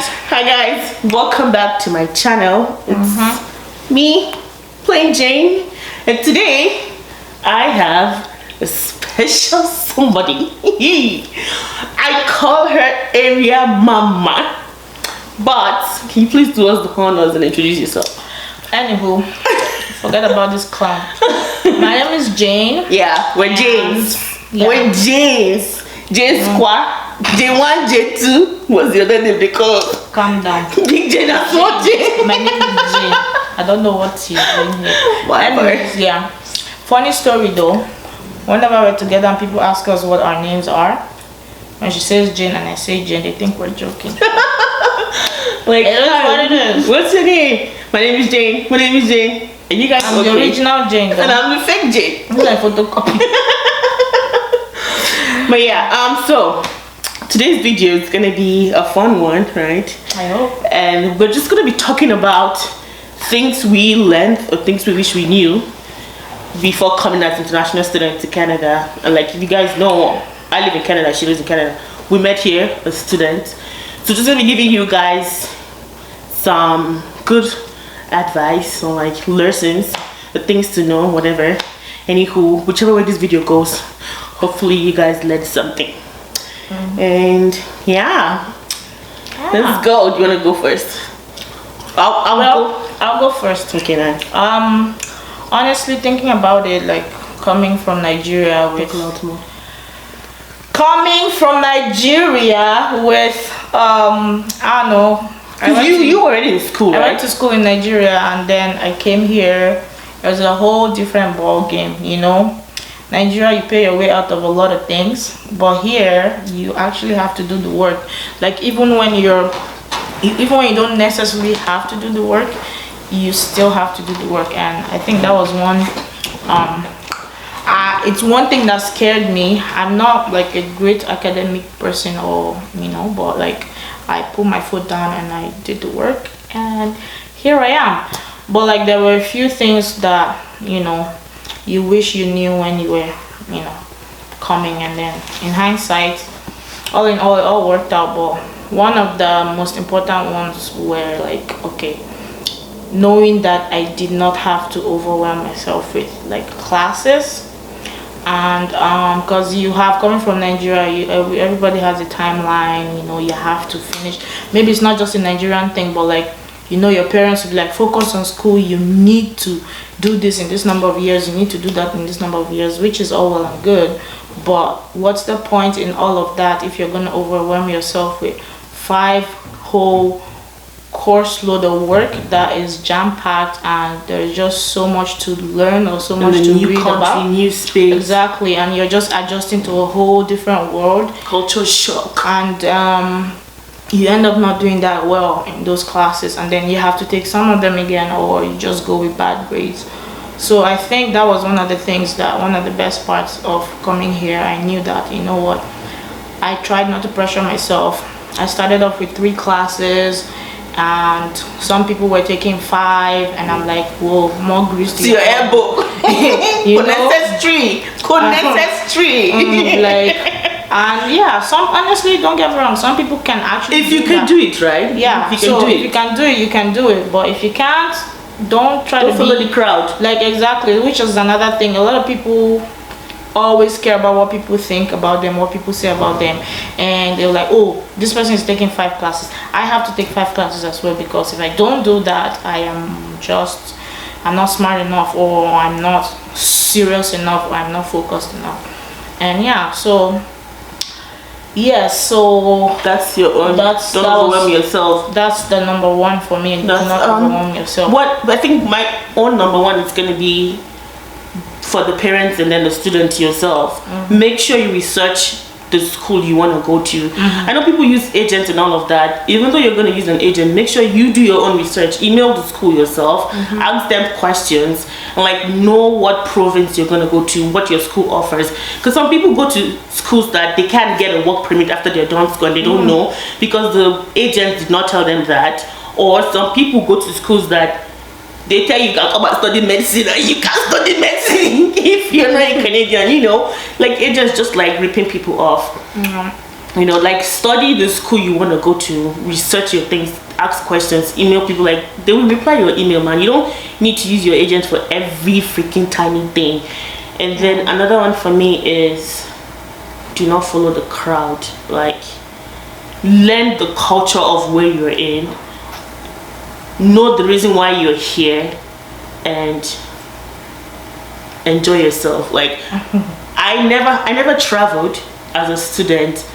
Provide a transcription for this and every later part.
Hi guys, welcome back to my channel. It's me, Plain Jane, and today I have a special somebody. I call her Area Mama, but can you please do us the honors and introduce yourself? Anywho, forget about this clown. My name is Jane. Yeah, we're James. Yeah. We're James. James Squad. J1, J2 was the other name they call. Calm down. Big Jane and small Jane. My name is Jane. I don't know what he's doing here. Whatever. Anyways, yeah. Funny story though. Whenever we're together and people ask us what our names are, when she says Jane and I say Jane, they think we're joking. Like, it is what it is. What's your name? My name is Jane. My name is Jane. And you guys I'm the original Jane though. And I'm the fake Jane. It's like photocopy. But yeah, so today's video is gonna be a fun one, right? I hope. And we're just gonna be talking about things we learned or things we wish we knew before coming as international students to Canada. And like, if you guys know, I live in Canada, she lives in Canada. We met here as students. So just gonna be giving you guys some good advice or like lessons, the things to know, whatever. Anywho, whichever way this video goes, hopefully you guys learned something. And yeah, let's go. Do you want to go first? I'll go first. Okay, then. Honestly, thinking about it, like coming from Nigeria with I don't know. You were already in school, right? I went to school in Nigeria and then I came here. It was a whole different ball game, you know. Nigeria, you pay your way out of a lot of things, but here you actually have to do the work. Like even when you don't necessarily have to do the work, you still have to do the work. And I think that was one it's one thing that scared me. I'm not like a great academic person, or you know, but like I put my foot down and I did the work and here I am. But like there were a few things that, you know, you wish you knew when you were, you know, coming, and then in hindsight, all in all, it all worked out. But one of the most important ones were like, okay, knowing that I did not have to overwhelm myself with like classes. And because you have, coming from Nigeria, everybody has a timeline, you know, you have to finish. Maybe it's not just a Nigerian thing, but like, you know, your parents will be like, focus on school, you need to do this in this number of years, you need to do that in this number of years, which is all well and good, but what's the point in all of that if you're going to overwhelm yourself with 5 whole course load of work that is jam-packed, and there's just so much to learn or so much to read about. New space. Exactly, and you're just adjusting to a whole different world. Culture shock. And you end up not doing that well in those classes, and then you have to take some of them again, or you just go with bad grades. So I think that was one of the things, that one of the best parts of coming here. I knew that, you know what, I tried not to pressure myself. I started off with 3 classes and some people were taking 5, and I'm like, whoa, more grease to your elbow. You know? Like, and yeah, honestly, don't get me wrong, some people can actually if you can do it, right? Yeah, if you can do it, you can do it. But if you can't, don't try to follow the crowd. Like, exactly, which is another thing. A lot of people always care about what people think about them, what people say about them, and they're like, oh, this person is taking 5 classes, I have to take 5 classes as well, because if I don't do that, I'm not smart enough, or I'm not serious enough, or I'm not focused enough. And yeah, so yes, so that's your own. Don't overwhelm yourself. That's the number one for me. Do not overwhelm yourself. What I think my own number one is going to be for the parents and then the student yourself. Make sure you research the school you want to go to. I know people use agents and all of that. Even though you're going to use an agent, make sure you do your own research. Email the school yourself, ask them questions, and like know what province you're going to go to, what your school offers. Because some people go to schools that they can't get a work permit after they're done school, and they don't know because the agent did not tell them that. Or some people go to schools that they tell you can come and study medicine, and you can't study medicine if you're not a Canadian, you know. Like, agents just like ripping people off. like study the school you want to go to, research your things, ask questions, email people, like they will reply your email, man. You don't need to use your agent for every freaking tiny thing. And then another one for me is, do not follow the crowd. Like, learn the culture of where you're in, know the reason why you're here, and enjoy yourself. Like, I never traveled as a student,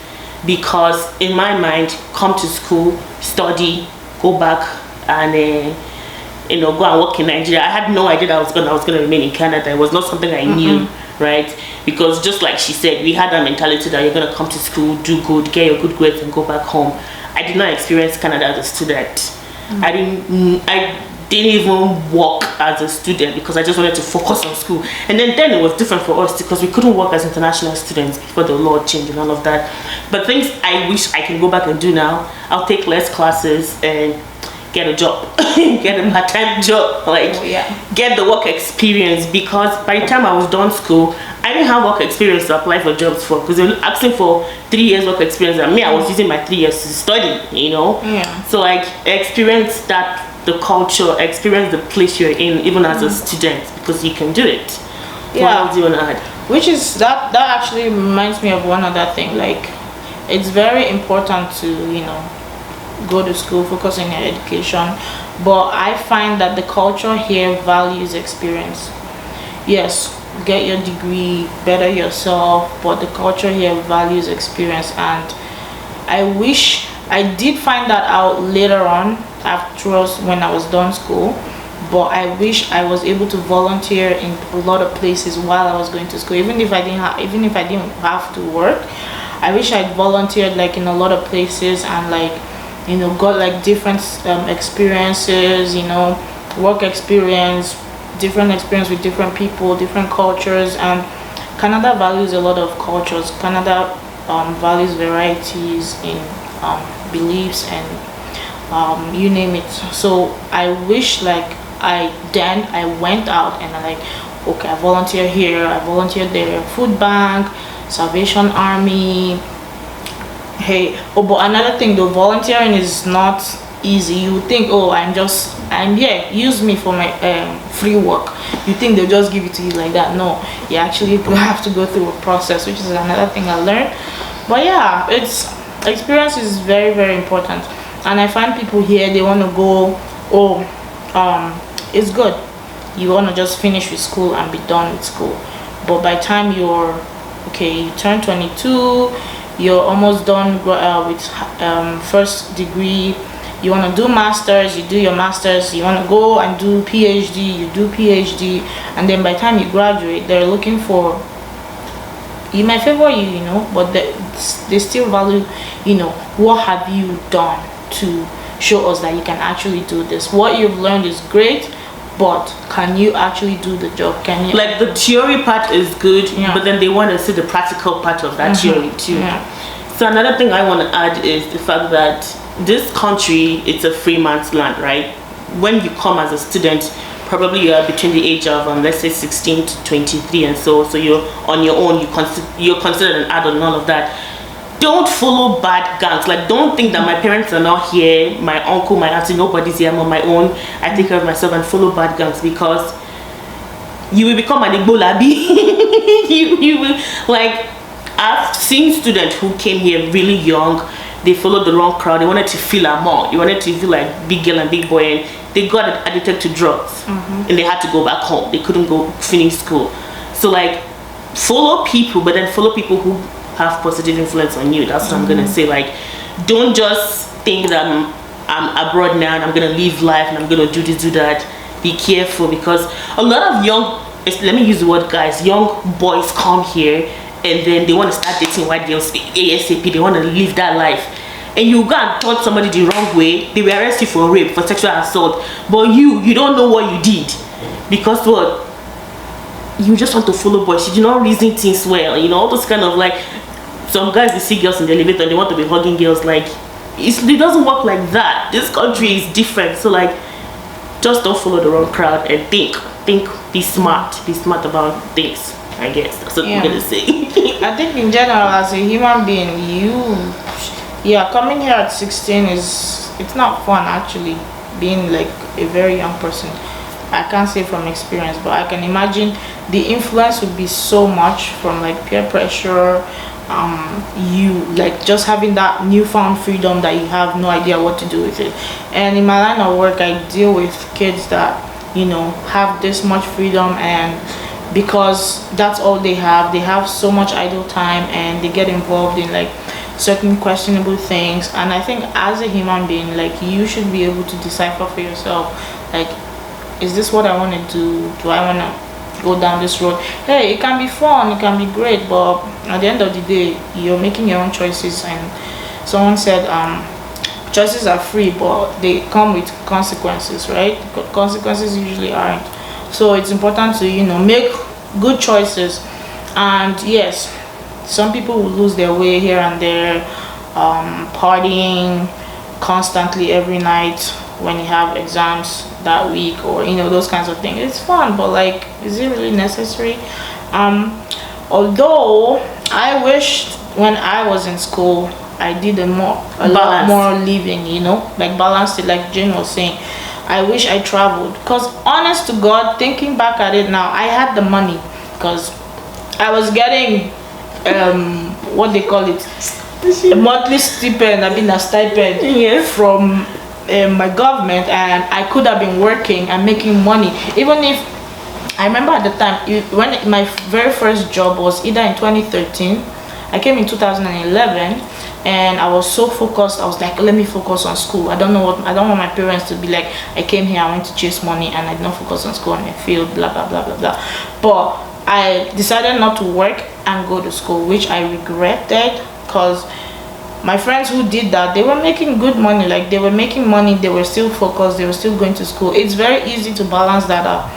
because in my mind, come to school, study, go back, and go and work in Nigeria. I had no idea that I was gonna remain in Canada. It was not something I knew, right? Because just like she said, we had that mentality that you're gonna come to school, do good, get your good grades, and go back home. I did not experience Canada as a student. I didn't even work as a student because I just wanted to focus on school. And then it was different for us because we couldn't work as international students before the law changed and all of that. But things I wish I can go back and do now, I'll take less classes and get a job, get a part-time job, get the work experience, because by the time I was done school, I didn't have work experience to apply for jobs for, because they were asking for 3 years work experience, and me, I was using my 3 years to study, So like, experience that, the culture, experience the place you're in, even as a student, because you can do it. What else do you want to add? Which is, that actually reminds me of one other thing. Like, it's very important to, go to school, focus on your education, but I find that the culture here values experience. Yes, get your degree, better yourself, but the culture here values experience. And I wish I did find that out later on, after when I was done school, but I wish I was able to volunteer in a lot of places while I was going to school. Even if I didn't have to work, I wish I'd volunteered like in a lot of places, and like, got like different experiences, work experience, different experience with different people, different cultures. And Canada values a lot of cultures. Canada values varieties in beliefs and you name it. So I wish like I went out and I volunteer here, I volunteered there, food bank, Salvation Army. But another thing though, volunteering is not easy. You think, I'm here, use me for my free work. You think they'll just give it to you like that. No, you actually have to go through a process, which is another thing I learned. But yeah, experience is very, very important. And I find people here, they want to go, it's good, you want to just finish with school and be done with school. But by the time you turn 22, you're almost done with first degree, you want to do masters, you do your masters, you want to go and do PhD, you do PhD, and then by the time you graduate, they're looking for, you might favor you, but they still value, what have you done to show us that you can actually do this. What you've learned is great, but can you actually do the job? Can you, like, the theory part is good, but then they want to see the practical part of that theory too. So another thing I want to add is the fact that this country, it's a free man's land, right? When you come as a student, probably you are between the age of let's say 16 to 23, and so you're on your own, you're considered an adult and all of that. Don't follow bad gangs. Like, don't think that my parents are not here, my uncle, my auntie, nobody's here, I'm on my own, I take care of myself, and follow bad gangs, because you will become an Igbo labi. you will, like, I've seen students who came here really young, they followed the wrong crowd, they wanted to feel among, they wanted to feel like big girl and big boy, and they got addicted to drugs, and they had to go back home, they couldn't go finish school. So like, follow people, but then follow people who have positive influence on you. That's what I'm gonna say. Like, don't just think that I'm abroad now and I'm gonna live life and I'm gonna do this, do that. Be careful, because a lot of let me use the word guys, young boys come here and then they want to start dating white girls ASAP. They want to live that life, and you go and taught somebody the wrong way, they will arrest you for rape, for sexual assault, but you don't know what you did, because what, you just want to follow boys, you do not reason things well, all those kind of, like, some guys, they see girls in the elevator and they want to be hugging girls. Like, it doesn't work like that. This country is different. So like, just don't follow the wrong crowd and think, be smart about things. I guess that's what Yeah. I'm gonna say. I think in general, as a human being, coming here at 16 it's not fun actually. Being like a very young person, I can't say from experience, but I can imagine the influence would be so much from like peer pressure. You like just having that newfound freedom that you have no idea what to do with it. And in my line of work, I deal with kids that have this much freedom, and because that's all they have so much idle time, and they get involved in like certain questionable things. And I think as a human being, like, you should be able to decipher for yourself, like, is this what I want to do I want to go down this road? Hey, it can be fun, it can be great, but at the end of the day, you're making your own choices. And someone said choices are free, but they come with consequences, right? Consequences usually aren't. So it's important to make good choices. And yes, some people will lose their way here and there, partying constantly every night when you have exams that week, or those kinds of things. It's fun, but like, is it really necessary? Although I wished when I was in school I did a lot more living, like balanced it, like Jane was saying. I wish I traveled, because honest to God, thinking back at it now, I had the money, because I was getting what they call it, a monthly stipend. I mean, a stipend, Yes. from my government, and I could have been working and making money. Even if I remember at the time, when my very first job was either in 2013, I came in 2011, and I was so focused. I was like, let me focus on school. I don't want my parents to be like, I came here, I went to chase money, and I did not focus on school, and I failed, blah blah blah blah blah. But I decided not to work and go to school, which I regretted, because my friends who did that, they were making good money. Like, they were making money, they were still focused, they were still going to school. It's very easy to balance that up.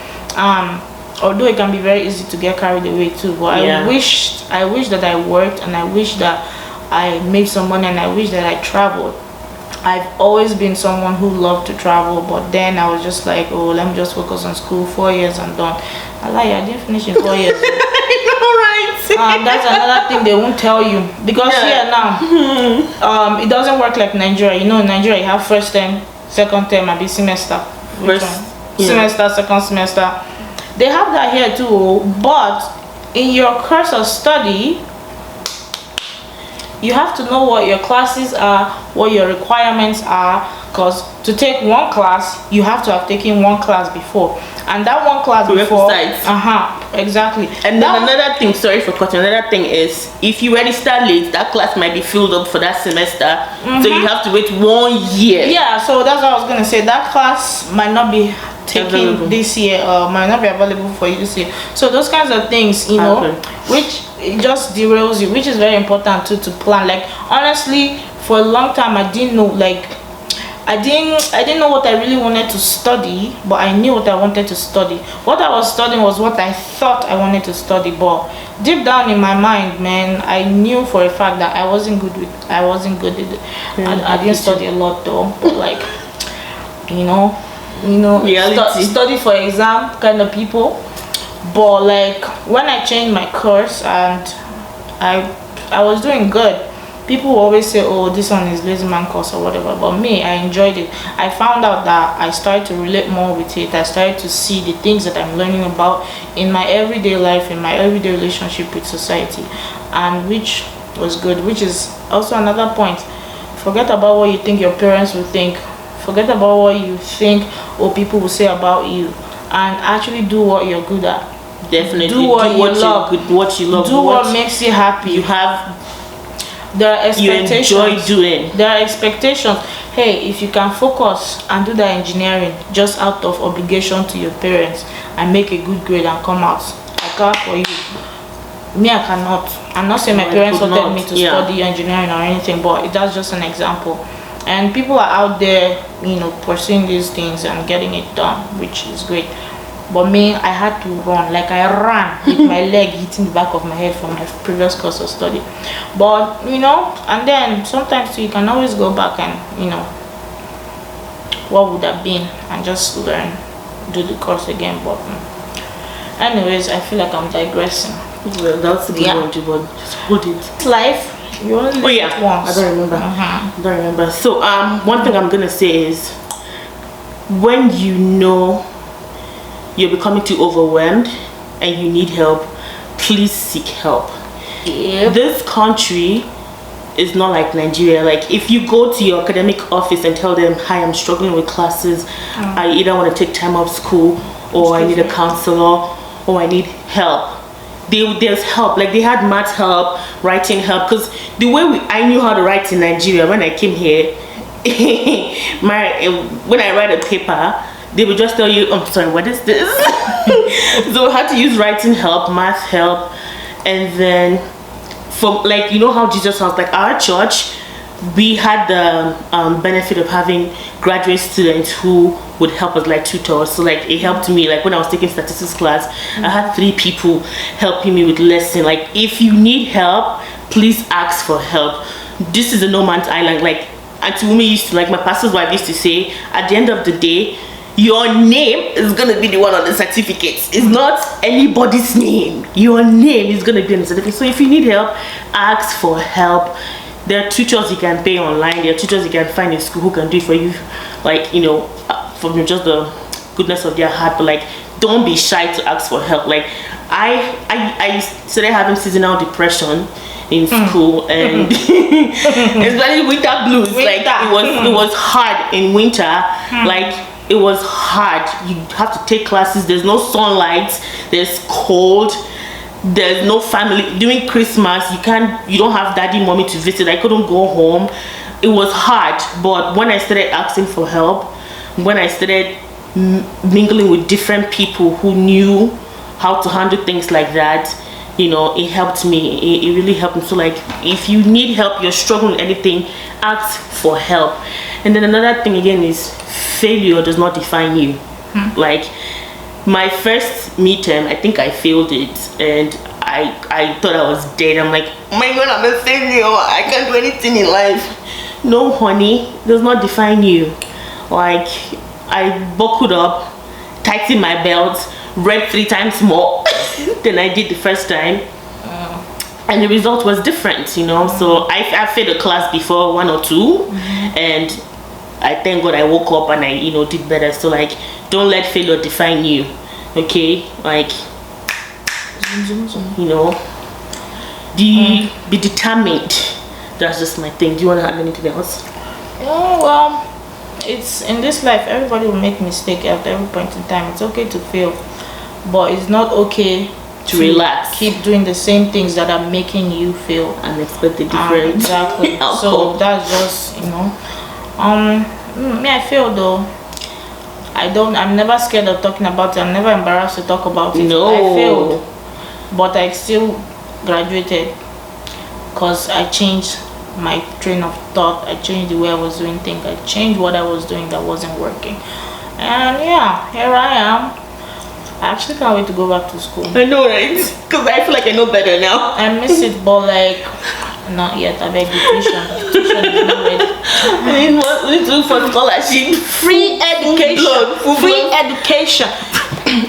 Although it can be very easy to get carried away too. But Yeah. I wish that I worked, and I wish that I made some money, and I wish that I traveled. I've always been someone who loved to travel, but then I was just like, oh, let me just focus on school. 4 years and done. I didn't finish in 4 years. Right. That's another thing they won't tell you, because here now, it doesn't work like Nigeria. In Nigeria, you have first term, second term, and semester. Which one? Semester, second semester. They have that here too, but in your course of study, you have to know what your classes are, what your requirements are, because to take one class, you have to have taken one class before, and that one class before, exactly. And then another thing, sorry for cutting, another thing is, if you register late, that class might be filled up for that semester, so you have to wait 1 year. Yeah, so that's what I was gonna say. That class might not be taken this year, or might not be available for you this year. So those kinds of things, which it just derails you, which is very important too, to plan. Like, honestly, for a long time I didn't know, like, I didn't know what I really wanted to study, but I knew what I wanted to study. What I was studying was what I thought I wanted to study, but deep down in my mind, man, I knew for a fact that I wasn't good with it. I didn't study a lot though, but like, study for exam kind of people. But like, when I changed my course and I was doing good, people will always say, oh, this one is lazy man course or whatever, but me, I enjoyed it. I found out that I started to relate more with it. I started to see the things that I'm learning about in my everyday life, in my everyday relationship with society, and which was good. Which is also another point. Forget about what you think your parents will think. Forget about what you think or people will say about you, and actually do what you're good at. Definitely do what you love. What you love. Do what makes you happy. You have. There are expectations. You enjoy doing. There are expectations. Hey, if you can focus and do that engineering just out of obligation to your parents and make a good grade and come out, I clap for you. Me, I cannot. I'm not saying my parents wanted me to study engineering or anything, but that's just an example. And people are out there, pursuing these things and getting it done, which is great. But me, I had to run. Like, I ran with my leg hitting the back of my head from my previous course of study. But, and then sometimes you can always go back and, what would have been, and just learn, do the course again. But anyways, I feel like I'm digressing. Well, that's a good one too, but just hold it. Life. You only live it once. I don't remember. I don't remember. So one thing I'm gonna say is, when you know you're becoming too overwhelmed and you need help, please seek help. Yep. This country is not like Nigeria. Like, if you go to your academic office and tell them, hi, I'm struggling with classes, I either want to take time off school, or I need a counselor, or I need help, there's help. Like, they had math help, writing help, because the way I knew how to write in Nigeria when I came here, when I write a paper, they would just tell you, I'm sorry, what is this? So I had to use writing help, math help, and then from, like, you know how Jesus was, like, our church, we had the benefit of having graduate students who would help us, like tutors. So like, it helped me, like when I was taking statistics class, I had 3 people helping me with lesson. Like, if you need help, please ask for help. This is a no man's island. Like, Auntie Wumi used to, like my pastor's wife used to say, at the end of the day, your name is gonna be the one on the certificate. It's not anybody's name. Your name is gonna be on the certificate. So if you need help, ask for help. There are tutors you can pay online. There are tutors you can find in school who can do it for you, like, you know, from just the goodness of their heart. But like, don't be shy to ask for help. Like, I started having seasonal depression in school, and especially winter blues. Like, it was hard in winter. Like, it was hard. You have to take classes. There's no sunlight. There's cold. There's no family. During Christmas, you don't have daddy, mommy to visit. I couldn't go home. It was hard. But when I started asking for help, when I started mingling with different people who knew how to handle things like that, you know, it helped me. It really helped me. So like, if you need help, you're struggling with anything, ask for help. And then another thing again is, failure does not define you. Like, my first midterm, I think I failed it, and I thought I was dead. I'm like, oh my god, I'm a failure, I can't do anything in life. No, honey, it does not define you. Like, I buckled up, tightened my belt, read 3 times more than I did the first time, and the result was different, you know. So I failed a class before, 1 or 2, and I thank God I woke up and I, you know, did better. So like, don't let failure define you, okay? Like, you know, be determined. That's just my thing. Do you want to add anything else? Oh, well, it's in this life, everybody will make mistakes at every point in time. It's okay to fail, but it's not okay to relax, keep doing the same things that are making you fail and expect the difference. Exactly. So that's just, you know, me, I feel though, I'm never scared of talking about it. I'm never embarrassed to talk about it. No. I failed, but I still graduated because I changed my train of thought. I changed the way I was doing things. I changed what I was doing that wasn't working. And yeah, here I am. I actually can't wait to go back to school. I know, right? Because I feel like I know better now. I miss it, but like, not yet. I beg the tuition. Tuition is not ready. We need to look for scholarship. Free education. Free education.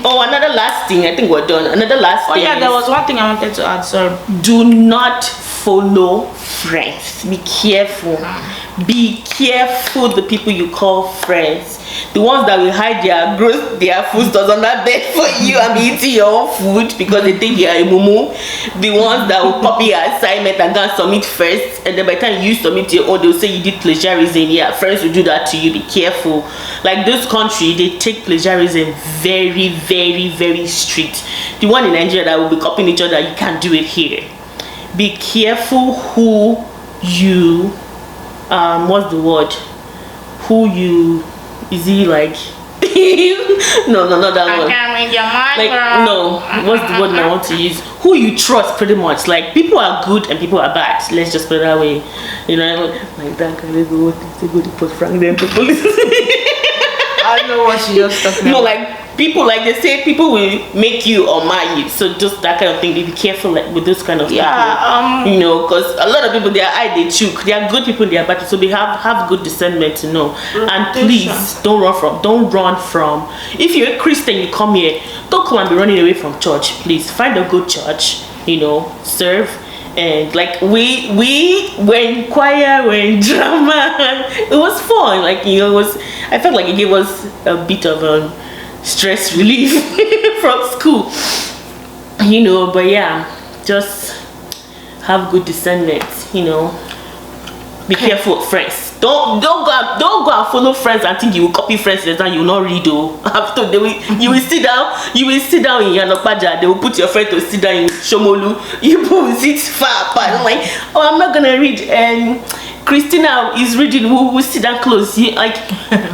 Oh, another last thing. I think we're done. Another last thing. Oh yeah, there was one thing I wanted to add. Sorry. Do not follow friends. Be careful. Be careful the people you call friends. The ones that will hide their foodstuffs on that bed for you and be eating your own food because they think you are a mumu. The ones that will copy your assignment and go and submit first, and then by the time you submit your own, they'll say you did plagiarism. Yeah, friends will do that to you. Be careful. Like, this country, they take plagiarism very, very, very strict. The one in Nigeria that will be copying each other, you can't do it here. Be careful who you what's the word? Who you is he like? no, not that one. I can't read your mind, like, girl. no, what's the word I want to use? Who you trust, pretty much. Like, people are good and people are bad. Let's just put it that way. You know, like that kind of go to put Frank them to police. I know what you're talking about. No, like, people, like they say, people will make you or mar you. So just that kind of thing. Be careful, like, with this kind of people. You know, because a lot of people, their eye they choke. They are good people, they are bad. So they have good discernment to know. And please don't run from. If you're a Christian, you come here, don't come and be running away from church. Please find a good church. serve. And like we were in choir, we're in drama. It was fun. Like I felt like it gave us a bit of stress relief from school. But yeah, just have good discernment. Be careful with friends. Don't go and follow friends and think you will copy friends and you will not read. After you will sit down in Yanopaja. They will put your friend to sit down in Shomolu. You will sit far apart. I'm like, I'm not gonna read. And Christina is reading. We will sit down close. And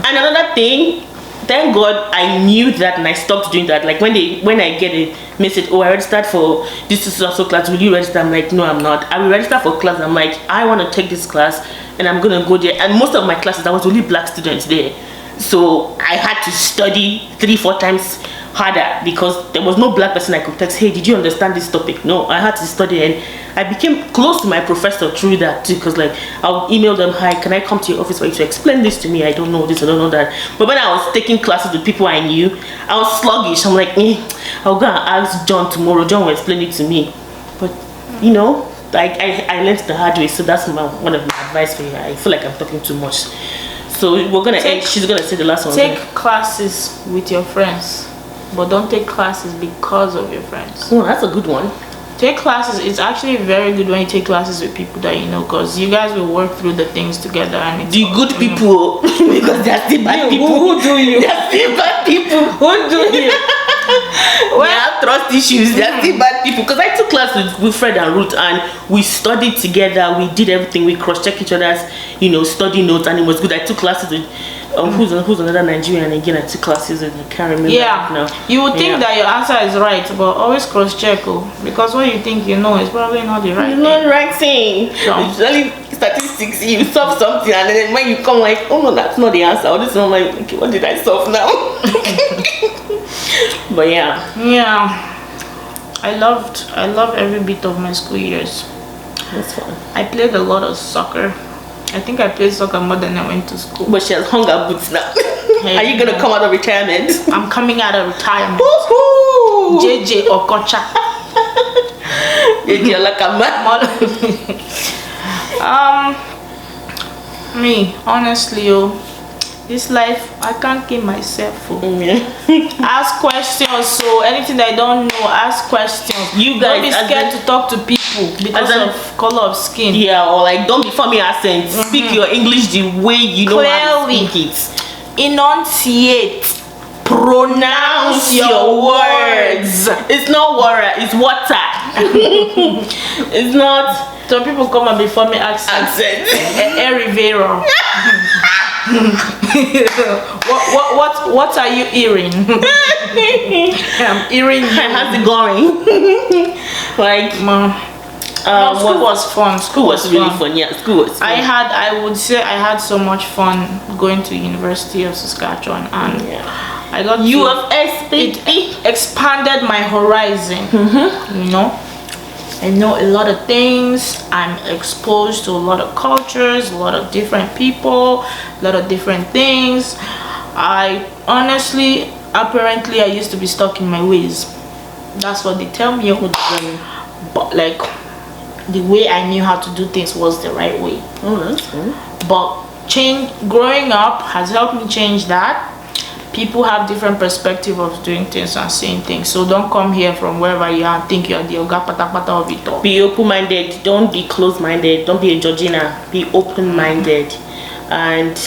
another thing, thank God I knew that and I stopped doing that. Like when I get a message, I registered for this so class, will you register? I'm like, no, I'm not. I will register for class. I'm like, I want to take this class and I'm gonna go there. And most of my classes, there was only black students there, so I had to study 3-4 times harder because there was no black person I could text, hey, did you understand this topic? No, I had to study, and I became close to my professor through that too, because like I'll email them, hi, can I come to your office for you to explain this to me? I don't know this, I don't know that. But when I was taking classes with people I knew, I was sluggish. I'm like, I'll go and ask John tomorrow. John will explain it to me. But like I learned the hard way, so that's one of my advice for you. I feel like I'm talking too much, so we're gonna end. She's gonna say the last one. Take classes with your friends, but don't take classes because of your friends. Oh, that's a good one. Take classes. It's actually very good when you take classes with people that you know, because you guys will work through the things together. And the good people, because they're still bad people. Who do you? They're still bad people. Who do you? We have trust issues. They're still bad people. Because I took class with Fred and Ruth, and we studied together. We did everything. We cross-checked each other's, study notes, and it was good. I took classes with who's another Nigerian again. I took classes with. I can't remember. Yeah. Now. You would think that your answer is right, but always cross-check, because what you think you know is probably not the right thing. Not the right thing. It's only statistics. You solve something, and then when you come like, oh no, that's not the answer. Or this is not like, okay, what did I solve now? But yeah, I love every bit of my school years. That's fun. I played a lot of soccer. I think I played soccer more than I went to school. But she has hung her boots now. Are you gonna come out of retirement? I'm coming out of retirement. Woohoo! JJ Okocha. JJ Olakama. Me, honestly, this life, I can't keep myself. Ask questions. So anything that I don't know, ask questions. You guys, don't be scared to talk to people because of color of skin. Yeah, or like don't be funny accent. Speak your English the way you know how to speak it. Enunciate. Pronounce your words. It's not water, it's water. It's not. Some people come and before me accent. Rivera. What are you hearing? I'm hearing you. How's it going? Like school was fun. School was really fun. Yeah, school was fun. I would say I had so much fun going to University of Saskatchewan, and I got it expanded my horizon. I know a lot of things. I'm exposed to a lot of cultures, a lot of different people, a lot of different things. Apparently I used to be stuck in my ways. That's what they tell me. But like, the way I knew how to do things was the right way. Oh, that's cool. But growing up has helped me change that. People have different perspective of doing things and saying things, so don't come here from wherever you are and think you're the oga pata of it all. Be open-minded, don't be closed-minded, don't be a Georgina, be open-minded. And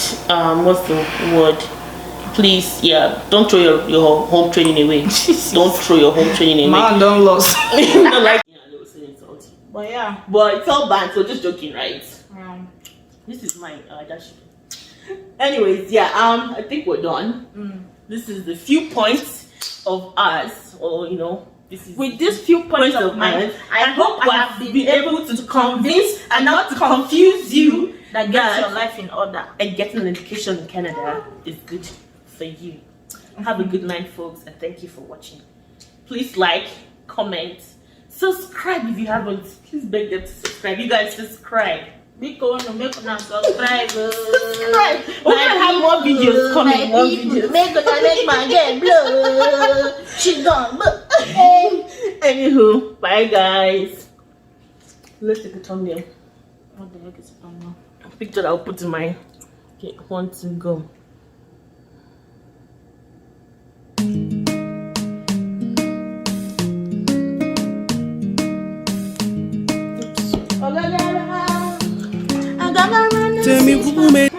what's the word? Please, don't throw your home training away. Don't throw your home training away. Man, don't lose. Not like they will say insult. But but it's all bad, so just joking, right? This is mine. Anyways, I think we're done. This is the few points of us, or this is with these few points of mine. I hope I have been able to convince and not to confuse you that get your life in order. And getting an education in Canada is good for you. Have a good night, folks, and thank you for watching. Please like, comment, subscribe if you haven't. Please beg them to subscribe. You guys subscribe. Make una subscribe. Subscribe. We're gonna have more videos coming. More videos. Make my girl blow. She gone. Anywho, bye guys. Let's take a thumbnail. What the heck is it on now? Picture that I'll put in my. Okay, 1, 2, go. Tell me who made